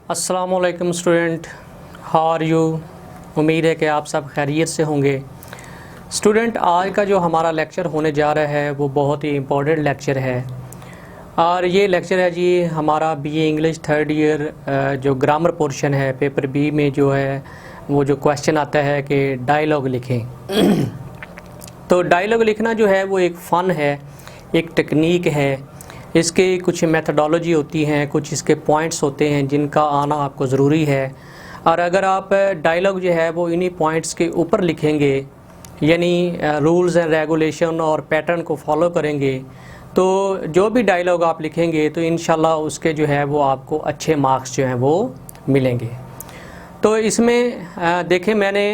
अस्सलामुअलैकुम student, how are you. उम्मीद है कि आप सब खैरियत से होंगे। स्टूडेंट, आज का जो हमारा लेक्चर होने जा रहा है वो बहुत ही इम्पोर्टेंट लेक्चर है और ये लेक्चर है जी हमारा बीए इंग्लिश थर्ड ईयर जो ग्रामर पोर्शन है पेपर बी में जो है वो जो क्वेश्चन आता है कि डायलॉग लिखें। तो डायलॉग लिखना जो है वो एक फ़न है, एक टेक्निक है। इसके कुछ मेथडोलॉजी होती हैं, कुछ इसके पॉइंट्स होते हैं जिनका आना आपको ज़रूरी है। और अगर आप डायलॉग जो है वो इन्हीं पॉइंट्स के ऊपर लिखेंगे, यानी रूल्स एंड रेगुलेशन और पैटर्न को फॉलो करेंगे, तो जो भी डायलॉग आप लिखेंगे तो इंशाल्लाह उसके जो है वो आपको अच्छे मार्क्स जो हैं वो मिलेंगे। तो इसमें देखें, मैंने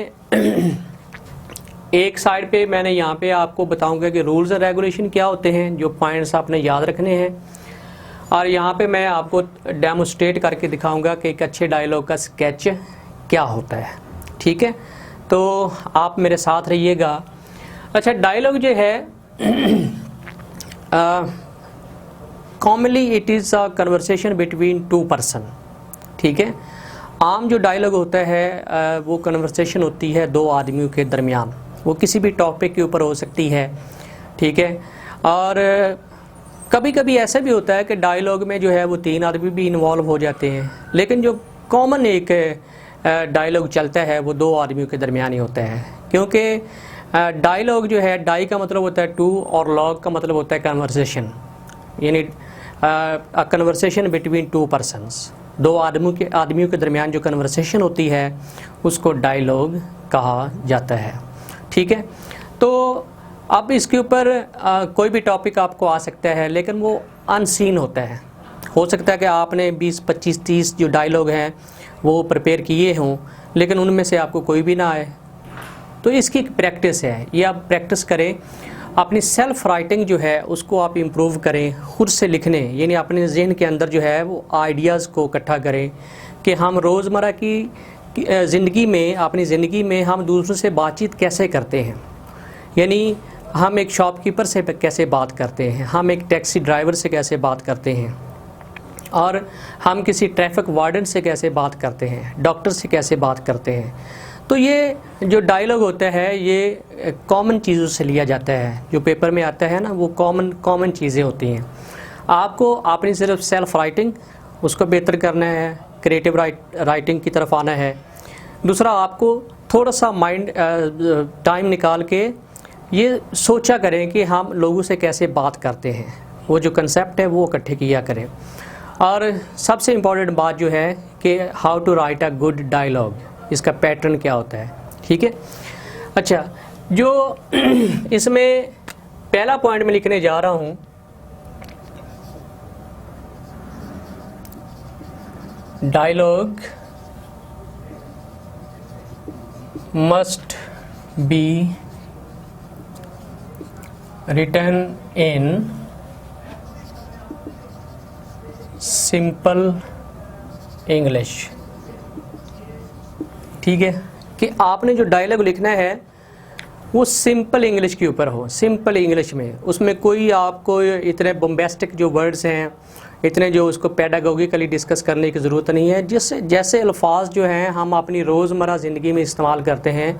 एक साइड पे मैंने यहाँ पे आपको बताऊंगा कि रूल्स एंड रेगुलेशन क्या होते हैं, जो पॉइंट्स आपने याद रखने हैं। और यहाँ पे मैं आपको डेमोस्ट्रेट करके दिखाऊंगा कि एक अच्छे डायलॉग का स्केच क्या होता है। ठीक है, तो आप मेरे साथ रहिएगा। अच्छा, डायलॉग जो है commonly it is a conversation between two person. ठीक है, आम जो डायलॉग होता है वो कन्वर्सेशन होती है दो आदमियों के दरमियान। वो किसी भी टॉपिक के ऊपर हो सकती है। ठीक है, और कभी कभी ऐसा भी होता है कि डायलॉग में जो है वो तीन आदमी भी इन्वॉल्व हो जाते हैं, लेकिन जो कॉमन एक डायलॉग चलता है वो दो आदमियों के दरमियान ही होता है। क्योंकि डायलॉग जो है, डाई का मतलब होता है टू और लॉग का मतलब होता है कन्वर्सेशन, यानी a conversation between two persons. दो आदमियों के दरमियान जो कन्वर्सेशन होती है उसको डायलॉग कहा जाता है। ठीक है, तो अब इसके ऊपर कोई भी टॉपिक आपको आ सकता है, लेकिन वो अनसीन होता है। हो सकता है कि आपने 20, 25, 30 जो डायलॉग हैं वो प्रिपेयर किए हों, लेकिन उनमें से आपको कोई भी ना आए। तो इसकी एक प्रैक्टिस है, ये आप प्रैक्टिस करें। अपनी सेल्फ राइटिंग जो है उसको आप इम्प्रूव करें, खुद से लिखने, यानी अपने जहन के अंदर जो है वो आइडियाज़ को इकट्ठा करें कि हम रोज़मर्रा की ज़िंदगी में, अपनी ज़िंदगी में हम दूसरों से बातचीत कैसे करते हैं। यानी हम एक शॉपकीपर से कैसे बात करते हैं, हम एक टैक्सी ड्राइवर से कैसे बात करते हैं, और हम किसी ट्रैफिक वार्डन से कैसे बात करते हैं, डॉक्टर से कैसे बात करते हैं। तो ये जो डायलॉग होता है ये कॉमन चीज़ों से लिया जाता है। जो पेपर में आता है ना, वो कॉमन चीज़ें होती हैं। आपको अपनी सिर्फ सेल्फ राइटिंग उसको बेहतर करना है, क्रिएटिव राइटिंग की तरफ आना है। दूसरा, आपको थोड़ा सा माइंड टाइम निकाल के ये सोचा करें कि हम लोगों से कैसे बात करते हैं, वो जो कंसेप्ट है वो इकट्ठे किया करें। और सबसे इम्पॉर्टेंट बात जो है कि how to write a good dialogue, इसका पैटर्न क्या होता है। ठीक है, अच्छा, जो इसमें पहला पॉइंट मैं लिखने जा रहा हूँ, dialogue must be written in simple English. ठीक है, कि आपने जो डायलॉग लिखना है वो सिंपल इंग्लिश के ऊपर हो, सिंपल इंग्लिश में। उसमें कोई आपको इतने बम्बेस्टिक जो वर्ड्स हैं, इतने जो उसको पेडागोगिकली डिस्कस करने की ज़रूरत नहीं है। जैसे अल्फाज जो हैं हम अपनी रोज़मर्रा ज़िंदगी में इस्तेमाल करते हैं,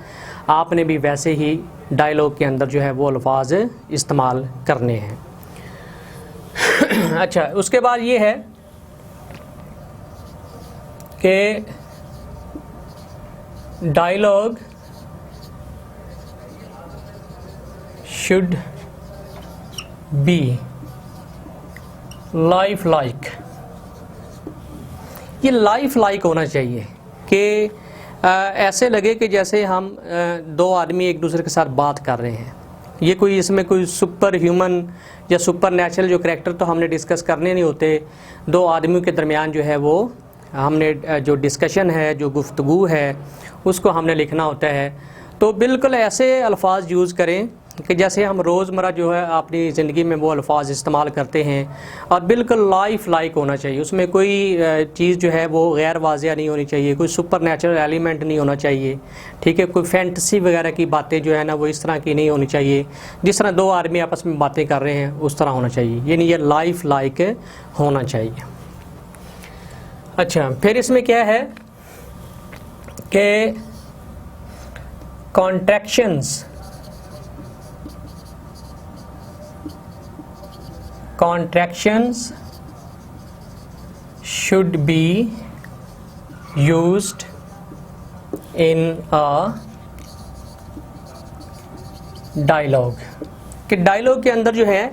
आपने भी वैसे ही डायलॉग के अंदर जो है वो अल्फाज इस्तेमाल करने हैं। अच्छा, उसके बाद ये है कि dialogue should be life like. ये लाइफ लाइक होना चाहिए कि ऐसे लगे कि जैसे हम दो आदमी एक दूसरे के साथ बात कर रहे हैं। ये कोई, इसमें कोई सुपर ह्यूमन या सुपर नेचुरल जो करैक्टर तो हमने डिस्कस करने नहीं होते। दो आदमियों के दरमियान जो है वो हमने जो डिस्कशन है, जो गुफ्तगू है, उसको हमने लिखना होता है। तो बिल्कुल ऐसे अल्फाज यूज़ करें कि जैसे हम रोज़मर्रा जो है अपनी ज़िंदगी में वो अल्फाज इस्तेमाल करते हैं, और बिल्कुल लाइफ लाइक होना चाहिए। उसमें कोई चीज़ जो है वो गैर वाज़िया नहीं होनी चाहिए, कोई सुपर नेचुरल एलिमेंट नहीं होना चाहिए। ठीक है, कोई फैंटेसी वगैरह की बातें जो है ना वो इस तरह की नहीं होनी चाहिए। जिस तरह दो आदमी आपस में बातें कर रहे हैं उस तरह होना चाहिए, यानी ये लाइफ लाइक होना चाहिए। अच्छा, फिर इसमें क्या है कि contractions should be used in a dialogue, कि डायलॉग के अंदर जो है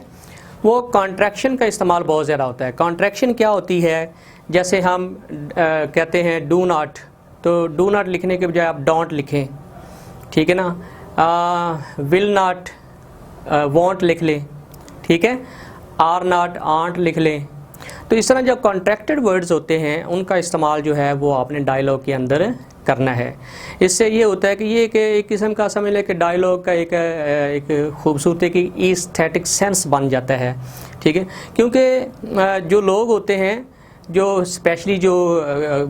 वो कॉन्ट्रैक्शन का इस्तेमाल बहुत ज़्यादा होता है। कॉन्ट्रैक्शन क्या होती है, जैसे हम कहते हैं डू नॉट, तो डू नॉट लिखने के बजाय आप डोंट लिखें, ठीक है ना। विल नॉट वॉन्ट लिख लें, ठीक है। आर नॉट आंट लिख लें। तो इस तरह जो कॉन्ट्रैक्टेड वर्ड्स होते हैं उनका इस्तेमाल जो है वो आपने डायलॉग के अंदर करना है। इससे ये होता है कि ये एक किस्म का समझ लें कि डायलॉग का एक खूबसूरती की एस्थेटिक सेंस बन जाता है, ठीक है। क्योंकि जो लोग होते हैं, जो स्पेशली जो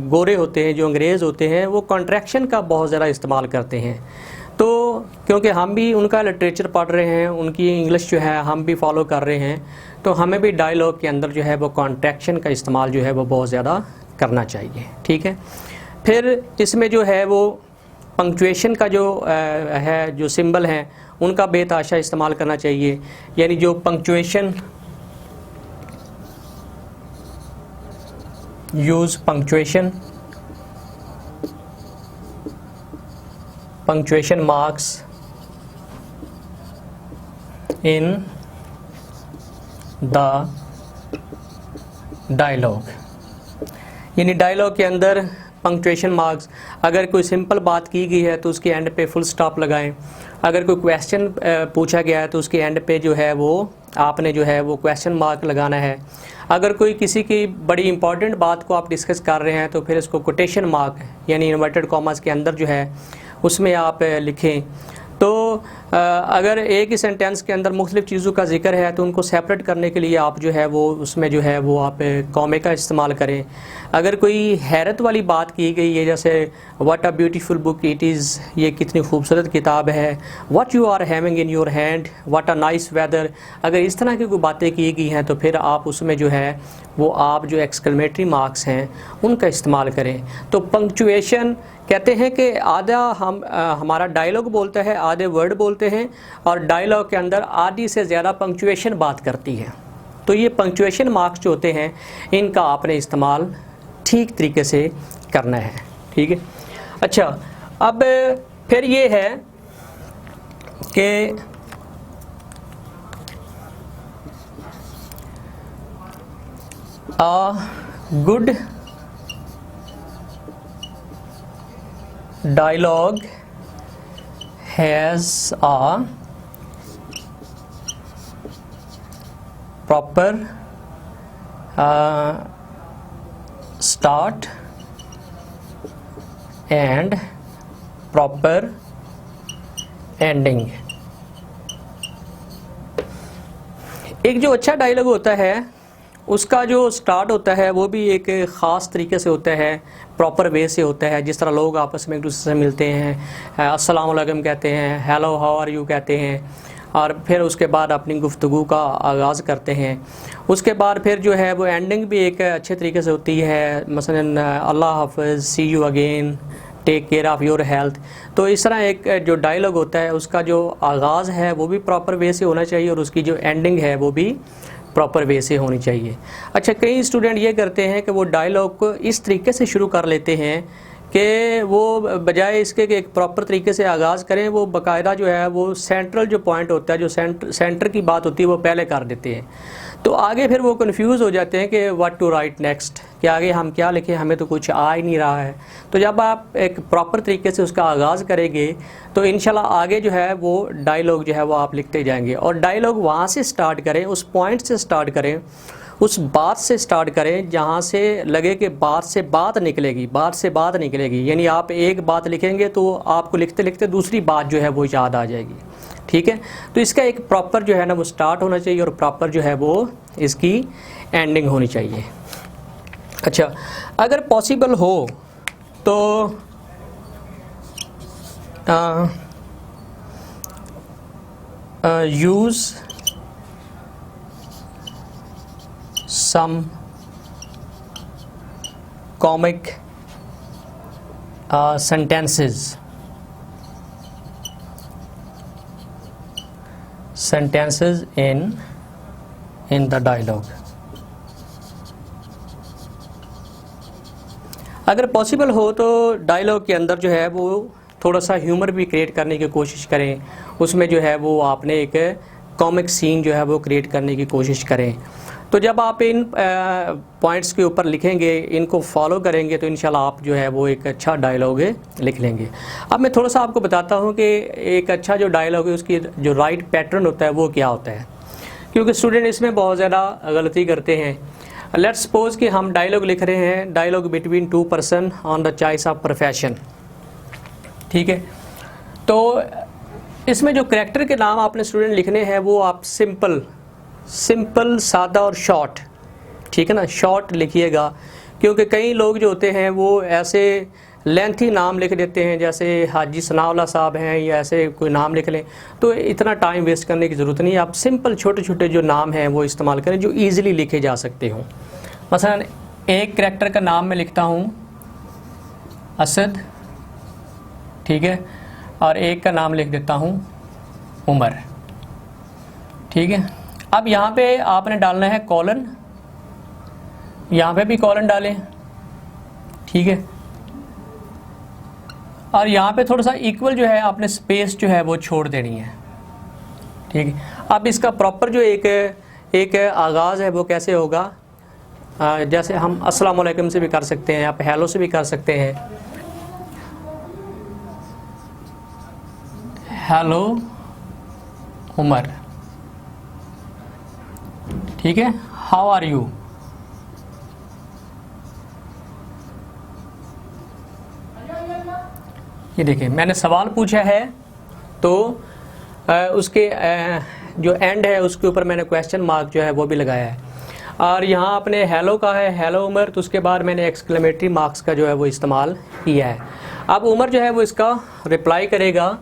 गोरे होते हैं, जो अंग्रेज़ होते हैं, वो कॉन्ट्रैक्शन का बहुत ज़्यादा इस्तेमाल करते हैं। तो क्योंकि हम भी उनका लिटरेचर पढ़ रहे हैं, उनकी इंग्लिश जो है हम भी फॉलो कर रहे हैं, तो हमें भी डायलॉग के अंदर जो है वो कॉन्ट्रैक्शन का इस्तेमाल जो है वो बहुत ज़्यादा करना चाहिए, ठीक है। फिर इसमें जो है वो पंक्चुएशन का जो है, जो सिंबल हैं उनका बेतहाशा इस्तेमाल करना चाहिए। यानी जो punctuation, use punctuation marks in the dialogue, यानी डायलॉग के अंदर पंक्चुएशन मार्क्स, अगर कोई सिंपल बात की गई है तो उसके एंड पे फुल स्टॉप लगाएं। अगर कोई क्वेश्चन पूछा गया है तो उसके एंड पे जो है वो आपने जो है वो क्वेश्चन मार्क लगाना है। अगर कोई किसी की बड़ी इंपॉर्टेंट बात को आप डिस्कस कर रहे हैं तो फिर इसको कोटेशन मार्क यानी इन्वर्टेड कॉमास के अंदर जो है उसमें आप लिखें। तो अगर एक ही सेंटेंस के अंदर मुख्तलिफ़ चीज़ों का जिक्र है तो उनको सेपरेट करने के लिए आप जो है वो उसमें जो है वो आप कॉमे का इस्तेमाल करें। अगर कोई हैरत वाली बात की गई है, जैसे what a beautiful book it is, ये कितनी खूबसूरत किताब है, what you are having in your hand, what a nice weather, अगर इस तरह की कोई बातें की गई हैं तो फिर आप उसमें जो है वो आप जो एक्सक्लेमेटरी मार्क्स हैं उनका इस्तेमाल करें। तो पंक्चुएशन कहते हैं कि आधा हमारा डायलॉग बोलता है, आधे वर्ड बोलते हैं, और डायलॉग के अंदर आधी से ज़्यादा पंक्चुएशन बात करती है। तो ये पंक्चुएशन मार्क्स जो होते हैं इनका आपने इस्तेमाल ठीक तरीके से करना है, ठीक है। अच्छा, अब फिर ये है कि good dialogue has a proper start and proper ending। एक जो अच्छा डायलॉग होता है उसका जो स्टार्ट होता है वो भी एक ख़ास तरीके से होता है, प्रॉपर वे से होता है। जिस तरह लोग आपस में एक दूसरे से मिलते हैं, अस्सलाम वालेकुम कहते हैं, हेलो हाउ आर यू कहते हैं, और फिर उसके बाद अपनी गुफ्तगू का आगाज़ करते हैं। उसके बाद फिर जो है वो एंडिंग भी एक अच्छे तरीके से होती है, मसलन अल्लाह हाफ़िज़, see you again, take care of your health. तो इस तरह एक जो डायलॉग होता है उसका जो आगाज़ है वो भी प्रॉपर वे से होना चाहिए और उसकी जो एंडिंग है वो भी प्रॉपर वे से होनी चाहिए। अच्छा, कई स्टूडेंट ये करते हैं कि वो डायलॉग को इस तरीके से शुरू कर लेते हैं कि वो बजाय इसके कि एक प्रॉपर तरीके से आगाज़ करें, वो बाकायदा जो है वो सेंट्रल जो पॉइंट होता है, जो सेंटर की बात होती है वो पहले कर देते हैं। तो आगे फिर वो कंफ्यूज हो जाते हैं कि व्हाट टू राइट नेक्स्ट, कि आगे हम क्या लिखें, हमें तो कुछ आ ही नहीं रहा है। तो जब आप एक प्रॉपर तरीके से उसका आगाज़ करेंगे तो इंशाल्लाह आगे जो है वो डायलॉग जो है वो आप लिखते जाएंगे। और डायलॉग वहाँ से स्टार्ट करें, उस पॉइंट से स्टार्ट करें, उस बात से स्टार्ट करें जहाँ से लगे कि बात से बात निकलेगी, बात से बात निकलेगी। यानी आप एक बात लिखेंगे तो आपको लिखते लिखते दूसरी बात जो है वो याद आ जाएगी, ठीक है। तो इसका एक प्रॉपर जो है ना वो स्टार्ट होना चाहिए और प्रॉपर जो है वो इसकी एंडिंग होनी चाहिए। अच्छा, अगर पॉसिबल हो तो use some comic sentences in the dialogue। अगर पॉसिबल हो तो डायलॉग के अंदर जो है वो थोड़ा सा ह्यूमर भी क्रिएट करने की कोशिश करें, उसमें जो है वो आपने एक कॉमिक सीन जो है वो क्रिएट करने की कोशिश करें। तो जब आप इन पॉइंट्स के ऊपर लिखेंगे, इनको फॉलो करेंगे, तो इंशाल्लाह आप जो है वो एक अच्छा डायलॉग लिख लेंगे। अब मैं थोड़ा सा आपको बताता हूँ कि एक अच्छा जो डायलॉग है उसकी जो राइट पैटर्न होता है वो क्या होता है, क्योंकि स्टूडेंट इसमें बहुत ज़्यादा गलती करते हैं। लेट्स सपोज कि हम डायलॉग लिख रहे हैं, dialogue between two person on the choice of profession, ठीक है। तो इसमें जो करैक्टर के नाम आपने स्टूडेंट लिखने हैं वो आप सिंपल सादा और शॉर्ट, ठीक है ना, शॉर्ट लिखिएगा, क्योंकि कई लोग जो होते हैं वो ऐसे लेंथी नाम लिख देते हैं, जैसे हाजी सनाउल्लाह साहब हैं या ऐसे कोई नाम लिख लें, तो इतना टाइम वेस्ट करने की ज़रूरत नहीं है। आप सिंपल छोटे छोटे जो नाम हैं वो इस्तेमाल करें जो ईज़िली लिखे जा सकते हों। मसलन एक करैक्टर का नाम मैं लिखता हूँ असद, ठीक है, और एक का नाम लिख देता हूँ उमर, ठीक है। अब यहाँ पे आपने डालना है कॉलन, यहाँ पे भी कॉलन डालें, ठीक है, और यहाँ पे थोड़ा सा इक्वल जो है आपने स्पेस जो है वो छोड़ देनी है, ठीक है। अब इसका प्रॉपर जो एक आगाज़ है वो कैसे होगा, जैसे हम अस्सलाम वालेकुम से भी कर सकते हैं, आप हेलो से भी कर सकते हैं। हेलो उमर, ठीक है, हाउ आर यू, ये देखिए मैंने सवाल पूछा है तो उसके जो एंड है उसके ऊपर मैंने क्वेश्चन मार्क जो है वो भी लगाया है, और यहाँ आपने हेलो का है हेलो उमर, तो उसके बाद मैंने एक्सक्लेमेटरी मार्क्स का जो है वो इस्तेमाल किया है। अब उमर जो है वो इसका रिप्लाई करेगा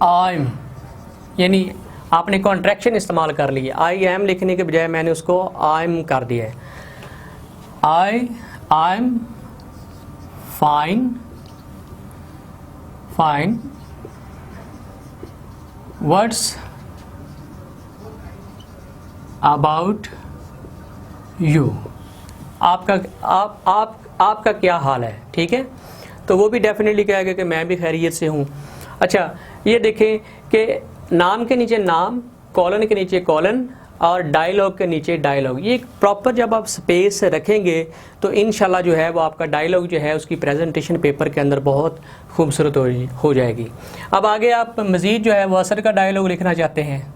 आई एम, यानी आपने कॉन्ट्रैक्शन इस्तेमाल कर ली है, आई एम लिखने के बजाय मैंने उसको आई एम कर दिया है। I am fine what's about you, आपका क्या हाल है, ठीक है। तो वो भी डेफिनेटली कहेगा कि मैं भी खैरियत से हूँ। अच्छा, ये देखें कि नाम के नीचे नाम, कॉलन के नीचे कॉलन और डायलॉग के नीचे डायलॉग, ये प्रॉपर जब आप स्पेस रखेंगे तो इंशाल्लाह जो है वो आपका डायलॉग जो है उसकी प्रेजेंटेशन पेपर के अंदर बहुत खूबसूरत हो जाएगी। अब आगे आप मज़ीद जो है वो असर का डायलॉग लिखना चाहते हैं,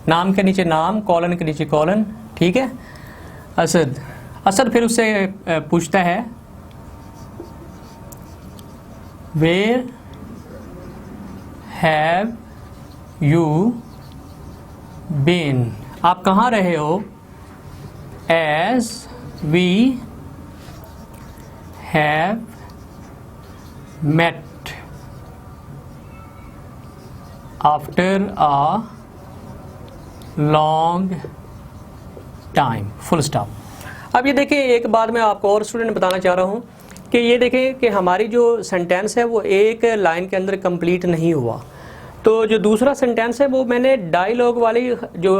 नाम के नीचे नाम, कॉलन के नीचे कॉलन, ठीक है। असद फिर उससे पूछता है वेयर हैव यू बीन, आप कहाँ रहे हो, as we have met after a long time, full stop. अब ये देखें, एक बात मैं आपको और स्टूडेंट बताना चाह रहा हूँ कि ये देखें कि हमारी जो सेंटेंस है वो एक लाइन के अंदर कंप्लीट नहीं हुआ, तो जो दूसरा सेंटेंस है वो मैंने डायलॉग वाली जो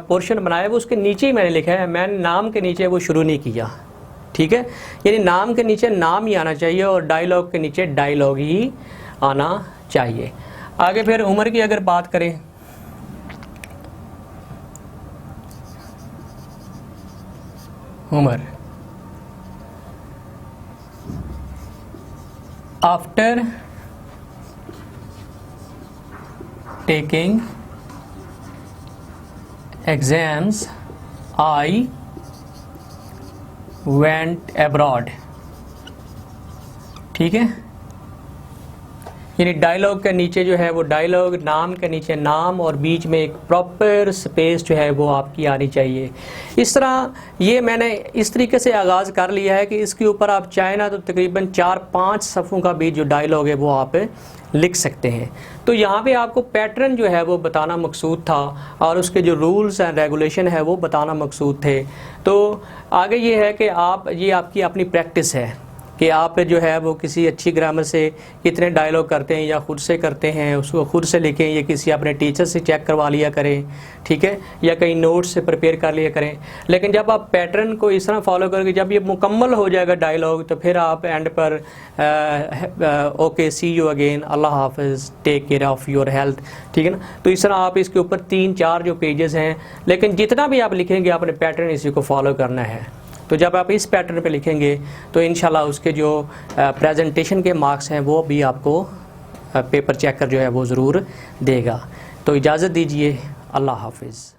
पोर्शन बनाया है वो उसके नीचे ही मैंने लिखा है, मैंने नाम के नीचे वो शुरू नहीं किया, ठीक है। यानी नाम के नीचे नाम ही आना चाहिए और डायलॉग के नीचे डायलॉग ही आना चाहिए। आगे फिर उमर की अगर बात करें, Umar after taking exams I went abroad, ठीक है। यानी डायलॉग के नीचे जो है वो डायलॉग, नाम के नीचे नाम और बीच में एक प्रॉपर स्पेस जो है वो आपकी आनी चाहिए। इस तरह ये मैंने इस तरीके से आगाज़ कर लिया है कि इसके ऊपर आप चाहें ना तो तकरीबन 4-5 सफ़ों का भी जो डायलॉग है वो आप लिख सकते हैं। तो यहाँ पे आपको पैटर्न जो है वो बताना मकसूद था और उसके जो रूल्स एंड रेगुलेशन है वो बताना मकसूद थे। तो आगे ये है कि ये आपकी अपनी प्रैक्टिस है कि आप जो है वो किसी अच्छी ग्रामर से कितने डायलॉग करते हैं या ख़ुद से करते हैं, उसको ख़ुद से लिखें या किसी अपने टीचर से चेक करवा लिया करें, ठीक है, या कहीं नोट्स से प्रिपेयर कर लिया करें। लेकिन जब आप पैटर्न को इस तरह फॉलो करोगे, जब ये मुकम्मल हो जाएगा डायलॉग, तो फिर आप एंड पर ओके सी यू अगेन, अल्लाह हाफिज़, take care of your health, ठीक है ना। तो इस तरह आप इसके ऊपर 3-4 जो पेजेस हैं, लेकिन जितना भी आप लिखेंगे आपने पैटर्न इसी को फॉलो करना है। तो जब आप इस पैटर्न पे लिखेंगे तो इंशाल्लाह उसके जो प्रेजेंटेशन के मार्क्स हैं वो भी आपको पेपर चेकर जो है वो ज़रूर देगा। तो इजाज़त दीजिए, अल्लाह हाफिज़।